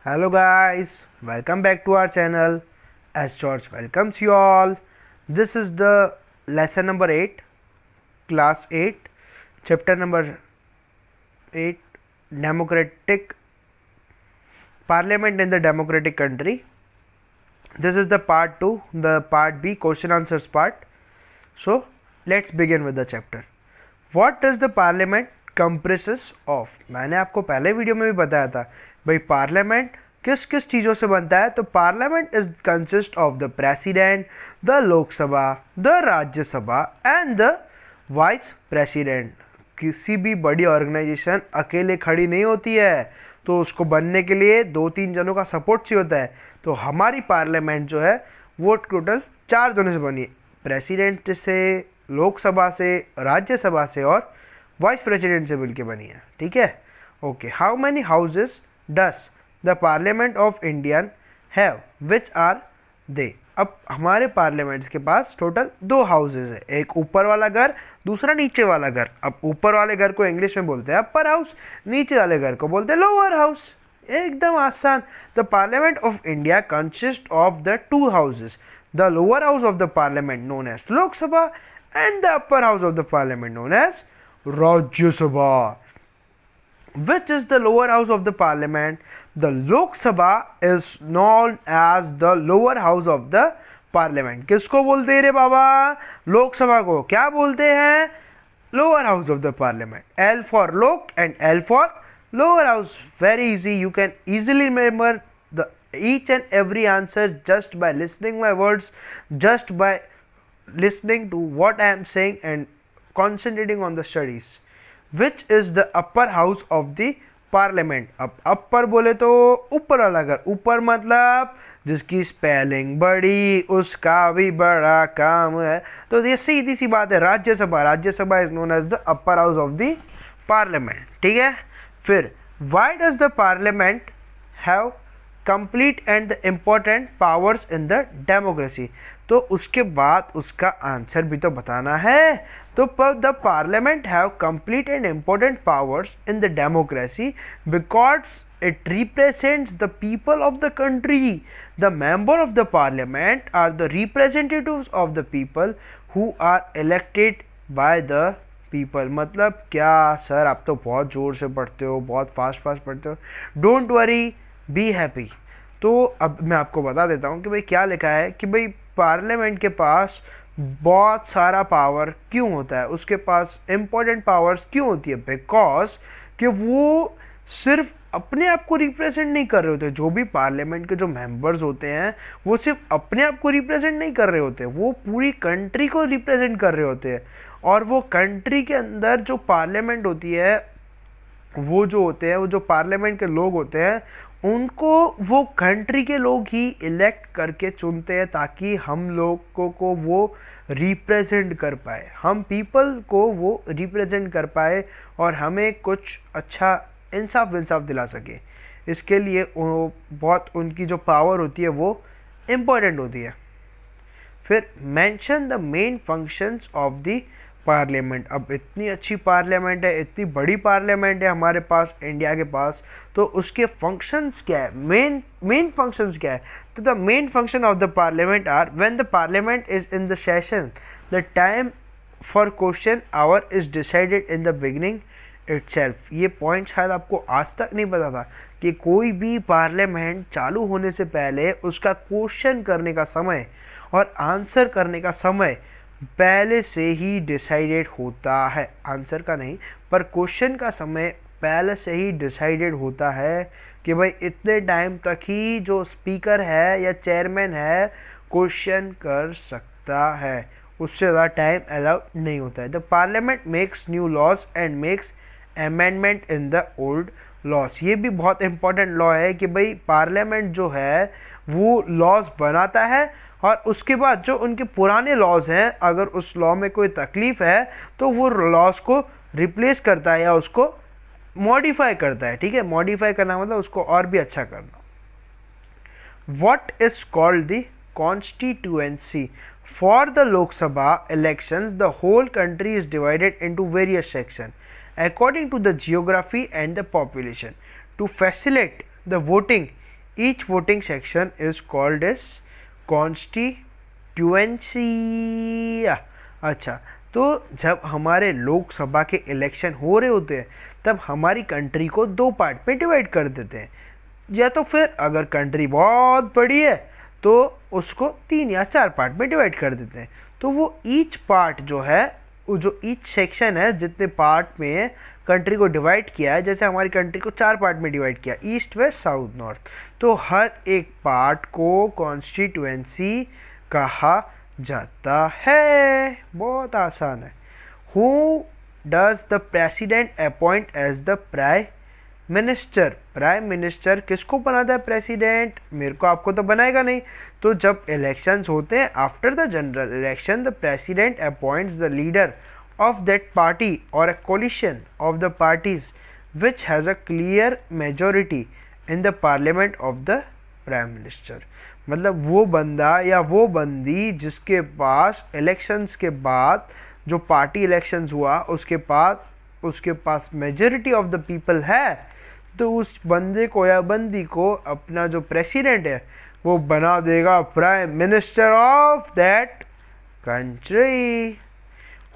Hello guys, welcome back to our channel. As George welcomes you all. This is the lesson number 8, class 8, chapter number 8, democratic parliament in the democratic country. This is the part 2, the part B, question answers part. So let's begin with the chapter. What does the parliament comprises of? मैंने आपको पहले video में भी बताया था भाई parliament किस किस चीज़ों से बनता है. तो parliament is consist of the president, the Lok Sabha, the Rajya Sabha and the vice president. किसी भी बड़ी ऑर्गेनाइजेशन अकेले खड़ी नहीं होती है, तो उसको बनने के लिए 2-3 जनों का सपोर्ट चाहिए होता है. तो हमारी पार्लियामेंट जो है वो टोटल 4 जनों से बनी है, प्रेसिडेंट से, लोकसभा से, राज्यसभा से और वाइस प्रेसिडेंट से मिलकर बनी है. ठीक है, okay. How many houses does the parliament of Indian have, which are they? अब हमारे पार्लियामेंट्स के पास टोटल 2 हाउसेज है, एक ऊपर वाला घर, दूसरा नीचे वाला घर. अब ऊपर वाले घर को इंग्लिश में बोलते हैं अपर हाउस, नीचे वाले घर को बोलते हैं लोअर हाउस. एकदम आसान. The parliament of India consist of the 2 houses, the lower house of the parliament known as Lok Sabha and the upper house of the parliament known as Rajya Sabha. Which is the lower house of the parliament? The Lok Sabha is known as the lower house of the parliament. किसको बोलते हैं रे बाबा? लोकसभा को क्या बोलते हैं? Lower house of the parliament. L for lok and L for lower house. Very easy. You can easily remember the each and every answer just by listening my words, just by listening to what I am saying and concentrating on the studies. Which is the upper house of the parliament? अब upper बोले तो ऊपर वाला घर. ऊपर मतलब जिसकी spelling बड़ी उसका भी बड़ा काम है. तो ये सीधी सी बात है, Rajya Sabha. Rajya Sabha is known as the upper house of the parliament. ठीक है. फिर why does the parliament have complete and the important powers in the democracy? तो उसके बाद उसका आंसर भी तो बताना है. तो the parliament have complete and important powers in the democracy because it represents the people of the country. The member of the parliament are the representatives of the people who are elected by the people. मतलब क्या sir, आप तो बहुत ज़ोर से पढ़ते हो, बहुत फास्ट पढ़ते हो. Don't worry, be happy. तो अब मैं आपको बता देता हूँ कि भाई क्या लिखा है कि भाई पार्लियामेंट के पास बहुत सारा पावर क्यों होता है, उसके पास इम्पोर्टेंट पावर्स क्यों होती है. बिकॉज कि वो सिर्फ अपने आप को रिप्रेजेंट नहीं कर रहे होते. जो भी पार्लियामेंट के जो मेंबर्स होते हैं वो सिर्फ अपने आप को रिप्रेजेंट नहीं कर रहे होते, वो पूरी कंट्री को रिप्रेजेंट कर रहे होते हैं. और वो कंट्री के अंदर जो पार्लियामेंट होती है, वो जो होते हैं, वो जो पार्लियामेंट के लोग होते हैं, उनको वो कंट्री के लोग ही इलेक्ट करके चुनते हैं ताकि हम लोगों को वो रिप्रेजेंट कर पाए, हम पीपल को वो रिप्रेजेंट कर पाए और हमें कुछ अच्छा इंसाफ दिला सके. इसके लिए बहुत उनकी जो पावर होती है वो इम्पोर्टेंट होती है. फिर mention the main functions of the parliament. अब इतनी अच्छी पार्लियामेंट है, इतनी बड़ी पार्लियामेंट है हमारे पास इंडिया के पास, तो उसके फंक्शंस क्या है, मेन फंक्शंस क्या है? तो the main function of the parliament are when the parliament is in the session, the time for question hour is decided in the beginning itself. ये पॉइंट शायद आपको आज तक नहीं पता था कि कोई भी पार्लियामेंट चालू होने से पहले उसका क्वेश्चन करने का समय और आंसर करने का समय पहले से ही डिसाइडेड होता है. आंसर का नहीं, पर क्वेश्चन का समय पहले से ही डिसाइडेड होता है कि भाई इतने टाइम तक ही जो स्पीकर है या चेयरमैन है क्वेश्चन कर सकता है, उससे ज़्यादा टाइम अलाउड नहीं होता है. The parliament makes new laws and makes amendment in the old laws. ये भी बहुत इंपॉर्टेंट लॉ है कि भाई पार्लियामेंट जो है वो लॉज बनाता है और उसके बाद जो उनके पुराने लॉज हैं, अगर उस लॉ में कोई तकलीफ है तो वो लॉज को रिप्लेस करता है या उसको मॉडिफाई करता है. ठीक है, मॉडिफाई करना मतलब उसको और भी अच्छा करना. What is called the constituency? For the Lok Sabha elections the whole country is divided into various section according to the geography and the population. To facilitate the voting each voting section is called as constituency. अच्छा, तो जब हमारे लोकसभा के election हो रहे होते हैं तब हमारी कंट्री को दो पार्ट में डिवाइड कर देते हैं, या तो फिर अगर कंट्री बहुत बड़ी है तो उसको 3 या 4 पार्ट में डिवाइड कर देते हैं। तो वो ईच पार्ट जो है, वो जो ईच सेक्शन है, जितने पार्ट में कंट्री को डिवाइड किया है, जैसे हमारी कंट्री को 4 पार्ट में डिवाइड किया, ईस्ट वेस्ट साउथ नॉर्थ, तो हर एक पार्ट को कॉन्स्टिट्यूएंसी कहा जाता है। बहुत आसान है। Who does the president appoint as the prime minister? Prime minister किसको बनाता है प्रेसिडेंट? मेरे को, आपको तो बनाएगा नहीं। तो जब इलेक्शंस होते हैं, after the general election, the president appoints the leader of that party or a coalition of the parties which has a clear majority in the parliament of the prime minister। मतलब वो बंदा या वो बंदी जिसके पास elections के बाद, जो पार्टी इलेक्शंस हुआ उसके बाद उसके पास मेजॉरिटी ऑफ द पीपल है, तो उस बंदे को या बंदी को अपना जो प्रेसिडेंट है वो बना देगा prime minister of that country.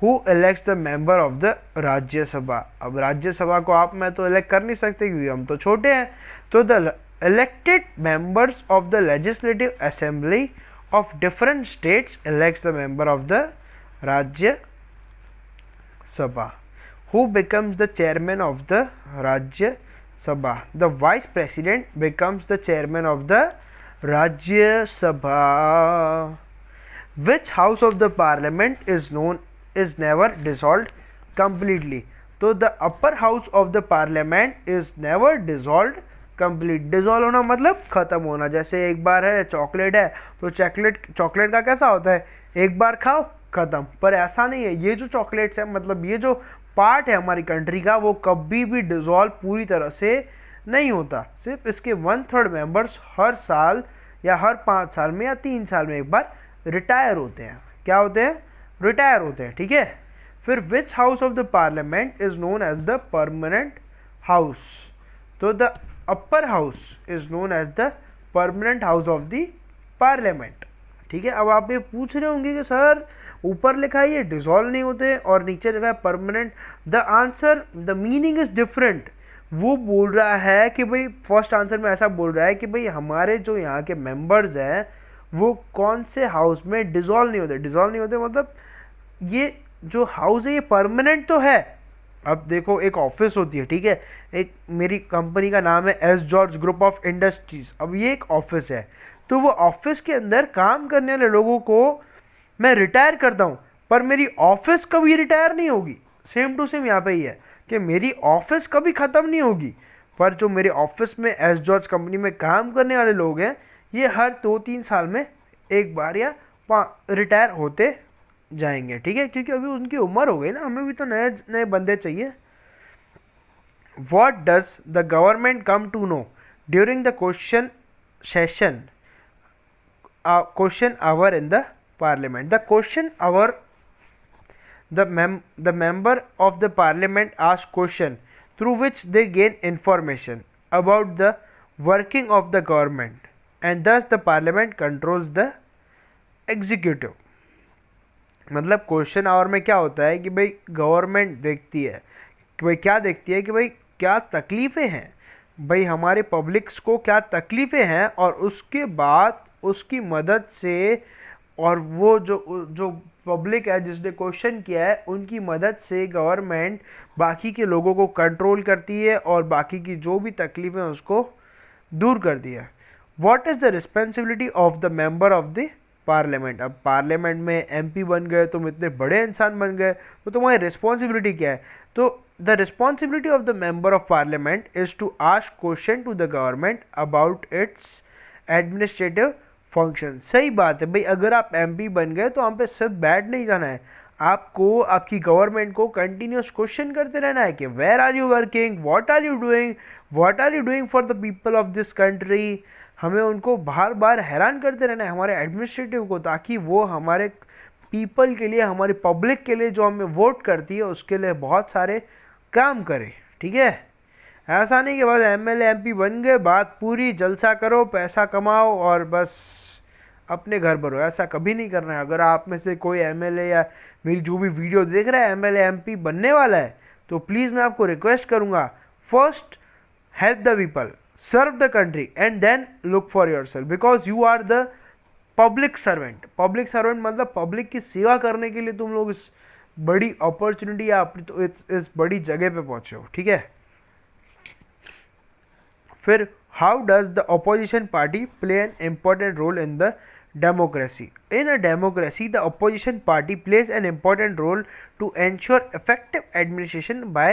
Who elects the member of the Rajya Sabha? अब राज्यसभा को आप मैं तो इलेक्ट कर नहीं सकते क्योंकि हम तो छोटे हैं। तो the elected members of the legislative assembly of different states elects the member of the Rajya Sabha. Who becomes the chairman of the Rajya Sabha? The vice president becomes the chairman of the Rajya Sabha. Which house of the parliament is never dissolved completely? तो the upper house of the parliament is never dissolve complete. Dissolve होना मतलब खत्म होना। जैसे एक बार है chocolate है, तो चॉकलेट का कैसा होता है, एक बार खाओ खत्म, पर ऐसा नहीं है। ये जो चॉकलेट्स है, मतलब ये जो पार्ट है हमारी कंट्री का, वो कभी भी डिसॉल्व पूरी तरह से नहीं होता। सिर्फ इसके 1/3 मेंबर्स हर साल या हर 5 साल में या 3 साल में एक बार रिटायर होते हैं। क्या होते हैं? रिटायर होते हैं। ठीक है। फिर which house of the parliament is known as the permanent house? तो the upper house is known as the permanent house of the parliament. ठीक है। अब आप ये पूछ रहे होंगे कि सर ऊपर लिखा है ये डिसॉल्व नहीं होते और नीचे लिखा है permanent. The answer, the meaning is different. वो बोल रहा है कि भाई, फर्स्ट आंसर में ऐसा बोल रहा है कि भाई हमारे जो यहाँ के मेंबर्स हैं वो कौन से हाउस में डिसॉल्व नहीं होते। डिसॉल्व नहीं होते मतलब ये जो हाउस है ये परमानेंट तो है। अब देखो, एक ऑफिस होती है, ठीक है, एक मेरी कंपनी का नाम है S George group of industries. अब ये एक ऑफिस है, तो वो ऑफिस के अंदर काम करने वाले लोगों को मैं रिटायर करता हूँ, पर मेरी ऑफिस कभी रिटायर नहीं होगी। सेम टू सेम यहाँ पे ही है कि मेरी ऑफिस कभी ख़त्म नहीं होगी, पर जो मेरे ऑफिस में एस जॉर्ज कंपनी में काम करने वाले लोग हैं ये हर 2-3 साल में एक बार या रिटायर होते जाएंगे। ठीक है, क्योंकि अभी उनकी उम्र हो गई ना, हमें भी तो नए नए बंदे चाहिए। What does the government come to know during the question hour in the parliament? The question hour, the member of the parliament ask question through which they gain information about the working of the government, and thus the parliament controls the executive। मतलब question our में क्या होता है कि भाई government देखती है कि भाई क्या देखती है कि भाई क्या तकलीफ़ें हैं, भाई हमारे पब्लिक्स को क्या तकलीफ़ें हैं, और उसके बाद उसकी मदद से, और वो जो पब्लिक है जिसने क्वेश्चन किया है उनकी मदद से गवर्नमेंट बाकी के लोगों को कंट्रोल करती है और बाकी की जो भी तकलीफ़ें हैं उसको दूर करती है। What is the responsibility of the member of the parliament? अब पार्लियामेंट में एमपी बन गए, तुम इतने बड़े इंसान बन गए, तो तुम्हारी रिस्पॉन्सिबिलिटी क्या है? तो the responsibility of the member of parliament is to ask question to the government about its administrative function. सही बात है भाई, अगर आप एमपी बन गए तो हम पे सिर्फ बैठ नहीं जाना है, आपको आपकी गवर्नमेंट को कंटिन्यूस क्वेश्चन करते रहना है कि where are you working, what are you doing for the people of this country. हमें उनको बार बार हैरान करते रहना है, हमारे एडमिनिस्ट्रेटिव को, ताकि वो हमारे पीपल के लिए, हमारी पब्लिक के लिए जो हमें वोट करती है उसके लिए बहुत सारे काम करे। ठीक है। ऐसा नहीं कि बस एमएलए एमपी बन गए, बात पूरी, जलसा करो, पैसा कमाओ और बस अपने घर भरो। ऐसा कभी नहीं करना है। अगर आप में से कोई एमएलए या मेरी जो भी वीडियो देख रहा है एमएलए एमपी बनने वाला है, तो प्लीज़ मैं आपको रिक्वेस्ट करूँगा, first help the people, serve the country and then look for yourself, because you are the public servant. public servant मतलब पब्लिक की सेवा करने के लिए तुम लोग इस बड़ी अपॉर्चुनिटी या अपनी तो इस बड़ी जगह पे पहुंचे हो, ठीक है। फिर how does the opposition party play an important role in the democracy? In a democracy, the opposition party plays an important role to ensure effective administration by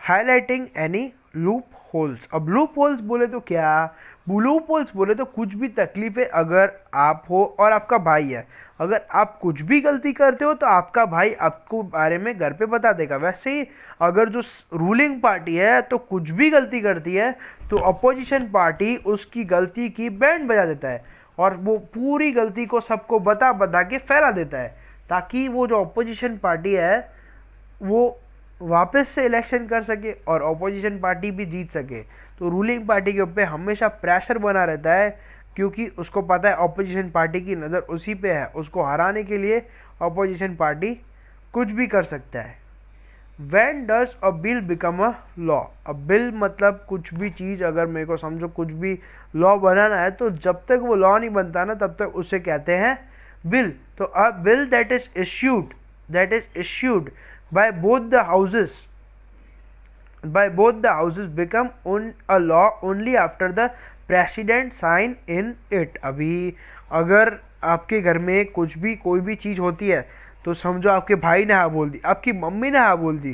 highlighting any loop holes. अब loop holes बोले तो क्या, loop holes बोले तो कुछ भी तकलीफें अगर आप हो और आपका भाई है, अगर आप कुछ भी गलती करते हो तो आपका भाई आपको बारे में घर पे बता देगा। वैसे ही अगर जो रूलिंग पार्टी है तो कुछ भी गलती करती है तो अपोजिशन पार्टी उसकी गलती की बैंड बजा देता है और वो पूरी गलती को सबको बता बता के फैला देता है, ताकि वो जो अपोजिशन पार्टी है वो वापस से इलेक्शन कर सके और ऑपोजिशन पार्टी भी जीत सके। तो रूलिंग पार्टी के ऊपर हमेशा प्रेशर बना रहता है, क्योंकि उसको पता है ऑपोजिशन पार्टी की नज़र उसी पे है। उसको हराने के लिए ऑपोजिशन पार्टी कुछ भी कर सकता है। When does a bill become a law? अब बिल मतलब कुछ भी चीज़, अगर मेरे को समझो कुछ भी लॉ बनाना है तो जब तक वो लॉ नहीं बनता ना तब तक उसे कहते हैं बिल। तो अ bill that is issued by both the houses become a law only after the president sign in it। अभी अगर आपके घर में कुछ भी कोई भी चीज़ होती है तो समझो आपके भाई ने हाँ बोल दी, आपकी मम्मी ने हाँ बोल दी,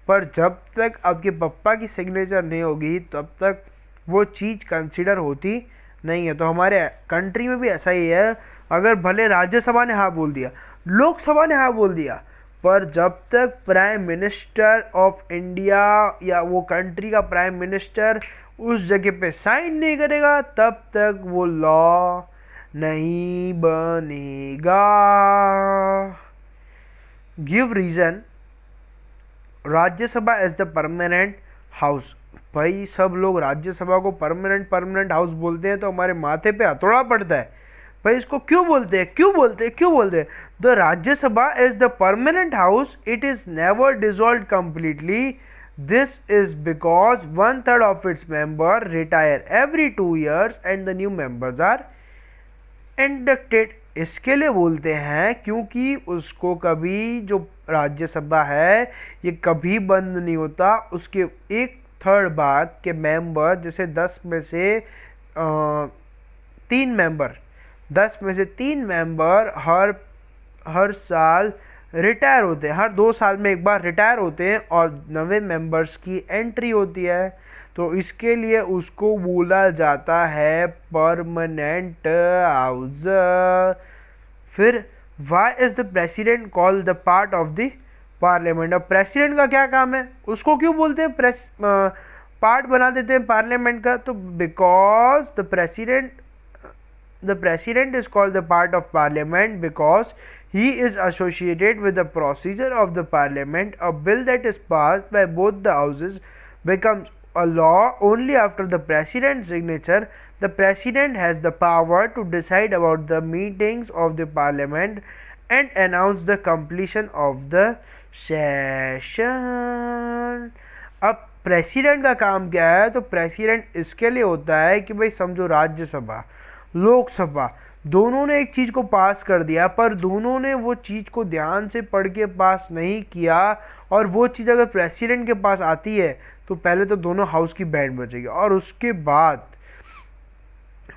पर जब तक आपके पापा की सिग्नेचर नहीं होगी तब तक वो चीज़ कंसिडर होती नहीं है। तो हमारे कंट्री में भी ऐसा ही है, अगर भले राज्यसभा ने हाँ बोल दिया, लोकसभा ने हाँ बोल दिया, पर जब तक प्राइम मिनिस्टर ऑफ इंडिया या वो कंट्री का प्राइम मिनिस्टर उस जगह पे साइन नहीं करेगा तब तक वो लॉ नहीं बनेगा। Give reason Rajya Sabha as the permanent house. भाई सब लोग राज्यसभा को परमानेंट हाउस बोलते हैं तो हमारे माथे पे हथौड़ा पड़ता है। भाई इसको क्यों बोलते हैं? The Rajya Sabha is the permanent house, it is never dissolved completely. This is because 1/3 of its member retire every 2 years and the new members are inducted. इसके लिए बोलते हैं क्योंकि उसको कभी जो राज्यसभा है ये कभी बंद नहीं होता। उसके 1/3 भाग के मेंबर, जैसे 10 में से 3 मेंबर हर साल रिटायर होते हैं, हर 2 साल में एक बार रिटायर होते हैं और नए मेंबर्स की एंट्री होती है। तो इसके लिए उसको बोला जाता है परमानेंट हाउस। फिर why is the president called the part of the parliament? अब प्रेसिडेंट का क्या काम है, उसको क्यों बोलते हैं पार्ट बना देते हैं पार्लियामेंट का? तो because the president is called the part of parliament because he is associated with the procedure of the parliament. A bill that is passed by both the houses becomes a law only after the president's signature. The president has the power to decide about the meetings of the parliament and announce the completion of the session. अब president का काम क्या है? तो president इसके लिए होता है कि भाई समझो राज्यसभा लोकसभा दोनों ने एक चीज़ को पास कर दिया, पर दोनों ने वो चीज़ को ध्यान से पढ़ के पास नहीं किया, और वो चीज़ अगर प्रेसिडेंट के पास आती है तो पहले तो दोनों हाउस की बैंड बजेगी और उसके बाद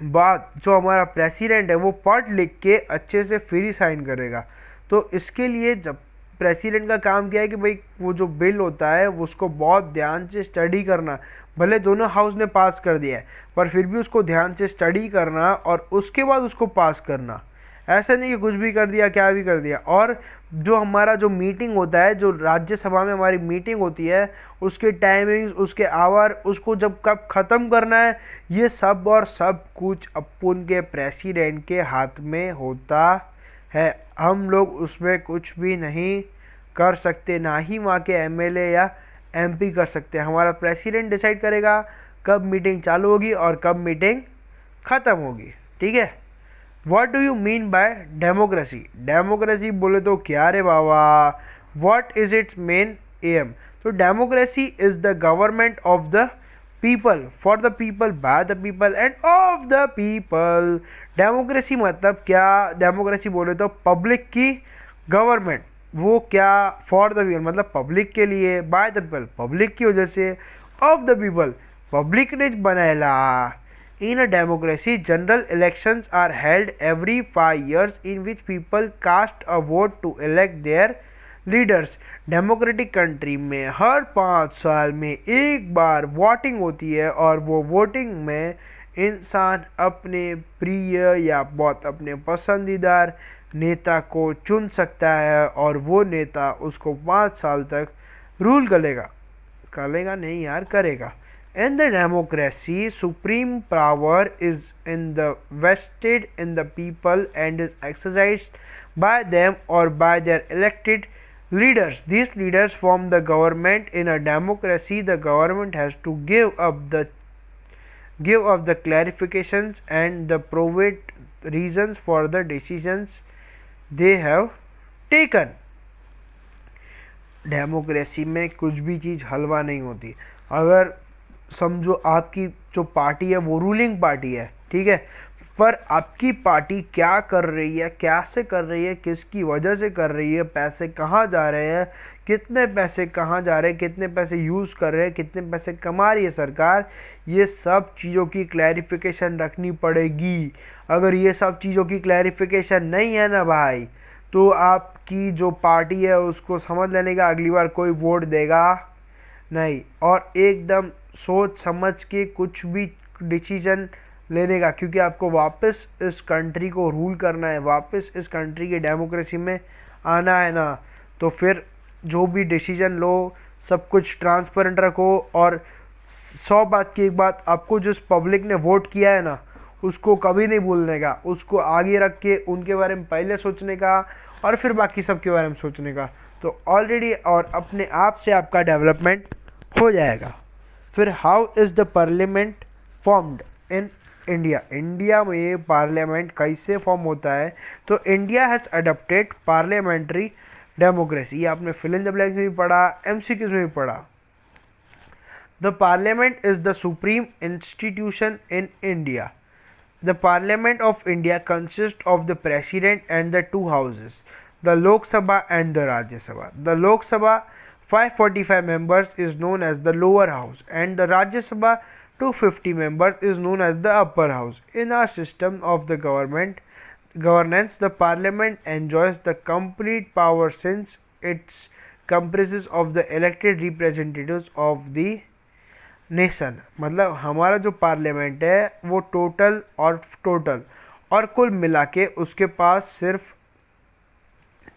जो हमारा प्रेसिडेंट है वो पढ़ लिख के अच्छे से फिर ही साइन करेगा। तो इसके लिए जब प्रेसिडेंट का काम क्या है कि भाई वो जो बिल होता है उसको बहुत ध्यान से स्टडी करना। भले दोनों हाउस ने पास कर दिया है पर फिर भी उसको ध्यान से स्टडी करना और उसके बाद उसको पास करना। ऐसा नहीं कि कुछ भी कर दिया, क्या भी कर दिया। और जो हमारा जो मीटिंग होता है, जो राज्यसभा में हमारी मीटिंग होती है, उसके टाइमिंग्स, उसके आवर, उसको जब कब ख़त्म करना है, ये सब और सब कुछ अपन के प्रेसिडेंट के हाथ में होता है। हम लोग उसमें कुछ भी नहीं कर सकते, ना ही वहाँ के एमएलए या MP कर सकते हैं। हमारा प्रेसिडेंट डिसाइड करेगा कब मीटिंग चालू होगी और कब मीटिंग ख़त्म होगी, ठीक है। What do you mean by democracy? Democracy बोले तो क्या रे बाबा, what is its main aim? तो democracy is the government of the people, for the people, by the people and of the people. Democracy मतलब क्या? डेमोक्रेसी बोले तो पब्लिक की गवर्नमेंट, वो क्या, फॉर द पीपल मतलब पब्लिक के लिए, बाय द पीपल पब्लिक की वजह से, ऑफ द पीपल पब्लिक ने बनाएला। In a democracy, general elections are held every 5 years in which people cast a vote to elect their leaders. Democratic country में हर 5 साल में एक बार वोटिंग होती है और वो वोटिंग में इंसान अपने प्रिय या बहुत अपने पसंदीदार नेता को चुन सकता है और वो नेता उसको 5 साल तक रूल करेगा नहीं यार, करेगा। In the democracy, supreme power is vested in the people and is exercised by them or by their elected leaders. These leaders form the government. In a democracy, the government has to give up the clarifications and the provide reasons for the decisions they have taken. Democracy में कुछ भी चीज़ हलवा नहीं होती। अगर समझो आपकी जो party है वो रूलिंग पार्टी है, ठीक है, पर आपकी पार्टी क्या कर रही है, कैसे कर रही है, किसकी वजह से कर रही है, पैसे कहाँ जा रहे हैं, कितने पैसे कहाँ जा रहे हैं, कितने पैसे यूज़ कर रहे हैं, कितने पैसे कमा रही है सरकार, ये सब चीज़ों की क्लैरिफिकेशन रखनी पड़ेगी। अगर ये सब चीज़ों की क्लैरिफिकेशन नहीं है ना भाई, तो आपकी जो पार्टी है उसको समझ लेने का अगली बार कोई वोट देगा नहीं, और एकदम सोच समझ के कुछ भी डिसीजन लेने का, क्योंकि आपको वापस इस कंट्री को रूल करना है, वापस इस कंट्री के डेमोक्रेसी में आना है ना, तो फिर जो भी डिसीजन लो सब कुछ ट्रांसपेरेंट रखो। और 100 बात की एक बात, आपको जिस पब्लिक ने वोट किया है ना उसको कभी नहीं भूलने का, उसको आगे रख के उनके बारे में पहले सोचने का और फिर बाकी सब के बारे में सोचने का, तो ऑलरेडी और अपने आप से आपका डेवलपमेंट हो जाएगा। फिर how is the parliament formed in India? India में पार्लियामेंट कैसे फॉर्म होता है? तो India has adopted parliamentary democracy. ये आपने फिल इन द ब्लैंक्स में भी पढ़ा, MCQs में भी पढ़ा। The parliament is the supreme institution in India. The Parliament of India consists of the President and the two houses, the Lok Sabha and the Rajya Sabha. The Lok Sabha 545 members is known as the lower house and the Rajya Sabha 250 members is known as the upper house. In our system of the governance, the Parliament enjoys the complete power since it comprises of the elected representatives of the nation. मतलब हमारा जो parliament है वो total और कुल मिला के उसके पास सिर्फ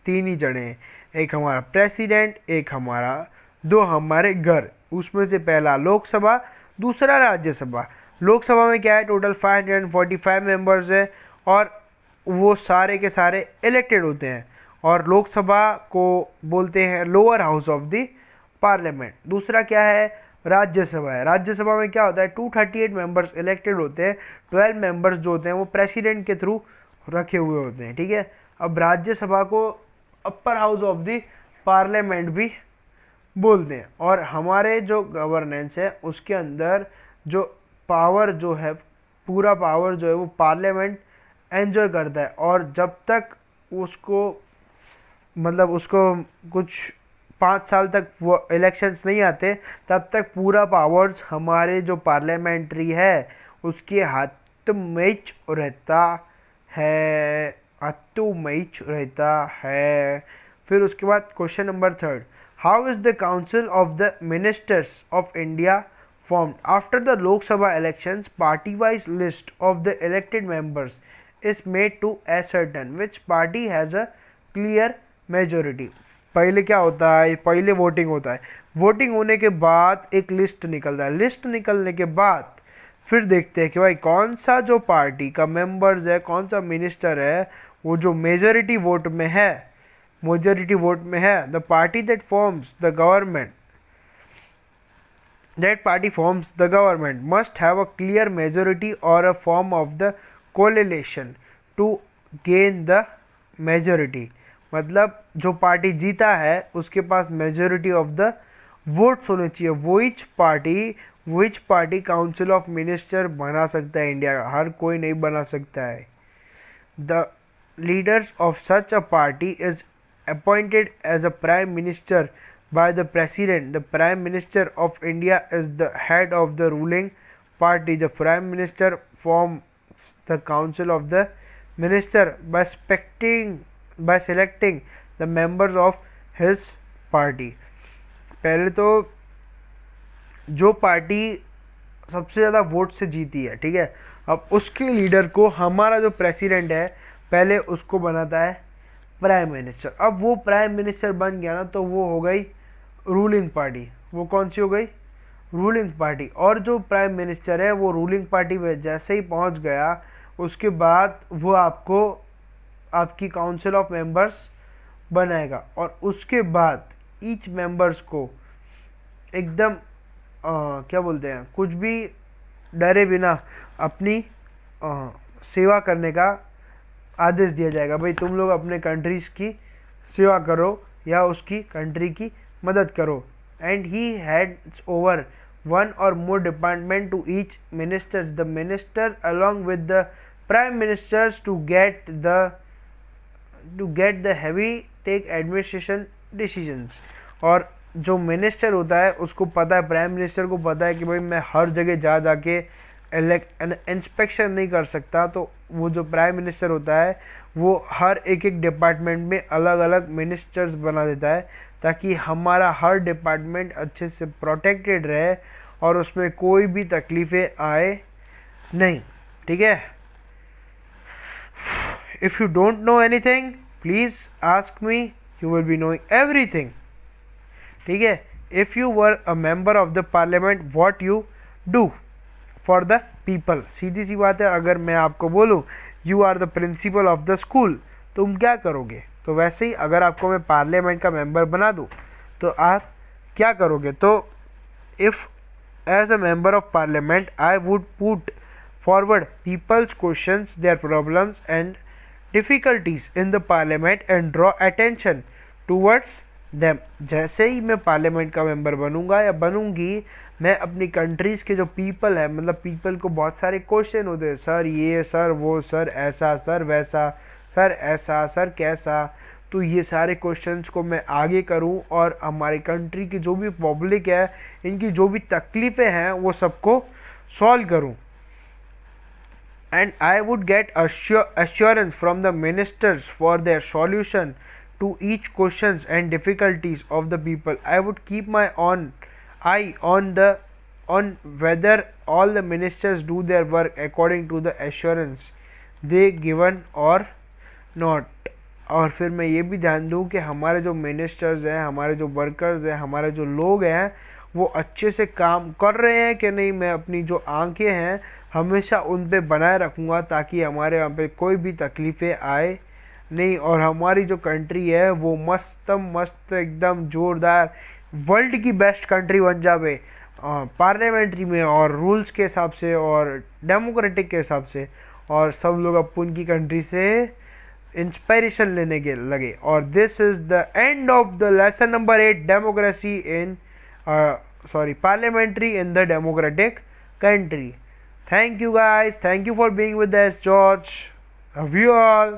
3 ही जने हैं, एक हमारा प्रेसिडेंट, एक हमारा 2 हमारे घर, उसमें से पहला लोकसभा, दूसरा राज्यसभा। लोकसभा में क्या है, टोटल 545 मेंबर्स है और वो सारे के सारे इलेक्टेड होते हैं, और लोकसभा को बोलते हैं lower house of the parliament. दूसरा क्या है, राज्यसभा है। राज्यसभा में क्या होता है, 238 मेंबर्स इलेक्टेड होते हैं, 12 मेंबर्स जो होते हैं वो प्रेसिडेंट के थ्रू रखे हुए होते हैं, ठीक है। अब राज्यसभा को अपर हाउस ऑफ द पार्लियामेंट भी बोलते हैं, और हमारे जो गवर्नेंस है उसके अंदर जो पावर जो है, पूरा पावर जो है वो पार्लियामेंट एंजॉय करता है, और जब तक उसको मतलब उसको कुछ 5 साल तक वो इलेक्शंस नहीं आते तब तक पूरा पावर्स हमारे जो पार्लियामेंट्री है उसके हाथ में रहता है। फिर उसके बाद question number 3, how is the council of the ministers of India formed? After the Lok Sabha elections, party-wise list of the elected members is made to ascertain which party has a clear majority. पहले क्या होता है, पहले voting होता है, voting होने के बाद एक लिस्ट निकलता है, लिस्ट निकलने के बाद फिर देखते हैं कि भाई कौन सा जो पार्टी का मेंबर्स है, कौन सा मिनिस्टर है वो जो मेजॉरिटी वोट में है, the party that forms the government that party forms the government must have a clear majority or a form of the coalition to gain the majority. मतलब जो पार्टी जीता है उसके पास मेजोरिटी ऑफ द वोट्स होने चाहिए. विच party council of minister बना सकता है इंडिया का, हर कोई नहीं बना सकता है. The leaders of such a party is appointed as a prime minister by the president. The prime minister of India is the head of the ruling party. The prime minister forms the council of the minister by selecting the members of his party. पहले तो जो party सबसे ज़्यादा vote से जीती है, ठीक है, अब उसके लीडर को हमारा जो प्रेसिडेंट है पहले उसको बनाता है प्राइम मिनिस्टर. अब वो प्राइम मिनिस्टर बन गया ना तो वो हो गई रूलिंग पार्टी. वो कौन सी हो गई? Ruling party. और जो प्राइम मिनिस्टर है वो रूलिंग पार्टी में जैसे ही पहुंच गया उसके बाद वो आपको आपकी काउंसिल ऑफ मेंबर्स बनाएगा और उसके बाद ईच मेंबर्स को एकदम क्या बोलते हैं, कुछ भी डरे बिना अपनी सेवा करने का आदेश दिया जाएगा. भाई तुम लोग अपने कंट्रीज़ की सेवा करो या उसकी कंट्री की मदद करो. And he hands over one और more department to each minister. The minister along with the prime ministers to get the heavy take administration decisions. और जो मिनिस्टर होता है उसको पता है, प्राइम मिनिस्टर को पता है कि भाई मैं हर जगह जा के इंस्पेक्शन नहीं कर सकता. तो वो जो प्राइम मिनिस्टर होता है वो हर एक डिपार्टमेंट में अलग अलग मिनिस्टर्स बना देता है ताकि हमारा हर डिपार्टमेंट अच्छे से प्रोटेक्टेड रहे और उसमें कोई भी तकलीफ़ें आए नहीं. ठीक है. If you don't know anything please ask me, you will be knowing everything. ठीक है. If you were a member of the parliament what you do for the people. सीधी सी बात है, अगर मैं आपको बोलूँ you are the principal of the school, तुम क्या करोगे? तो वैसे ही अगर आपको मैं पार्लियामेंट का मेंबर बना दूँ तो आप क्या करोगे? तो if as a member of parliament I would put forward people's questions, their problems and difficulties in the parliament and draw attention towards them. जैसे ही मैं पार्लियामेंट का मेंबर बनूंगा या बनूंगी, मैं अपनी कंट्रीज़ के जो पीपल है, मतलब पीपल को बहुत सारे क्वेश्चन होते हैं, सर ये, सर वो, सर ऐसा, सर वैसा, सर ऐसा, सर कैसा. तो ये सारे क्वेश्चंस को मैं आगे करूं और हमारी कंट्री की जो भी पब्लिक है इनकी जो भी तकलीफ़ें हैं वो सबको सॉल्व करूं. And I would get assurance from the ministers for their solution to each questions and difficulties of the people. I would keep my eye on whether all the ministers do their work according to the assurance they given or not. और फिर मैं ये भी ध्यान दूँ कि हमारे जो मिनिस्टर्स हैं, हमारे जो वर्कर्स हैं, हमारे जो लोग हैं वो अच्छे से काम कर रहे हैं कि नहीं. मैं अपनी जो आंखें हैं हमेशा उन पे बनाए रखूँगा ताकि हमारे यहाँ पे कोई भी तकलीफ़ें आए नहीं और हमारी जो कंट्री है वो मस्त एकदम जोरदार वर्ल्ड की बेस्ट कंट्री बन जावे पार्लियामेंट्री में और रूल्स के हिसाब से और डेमोक्रेटिक के हिसाब से. और सब लोग अपन की कंट्री से इंस्पायरेशन लेने के लगे. और this is the end of the lesson number 8, democracy in parliamentary in the democratic country. Thank you guys, thank you for being with us. George, love you all.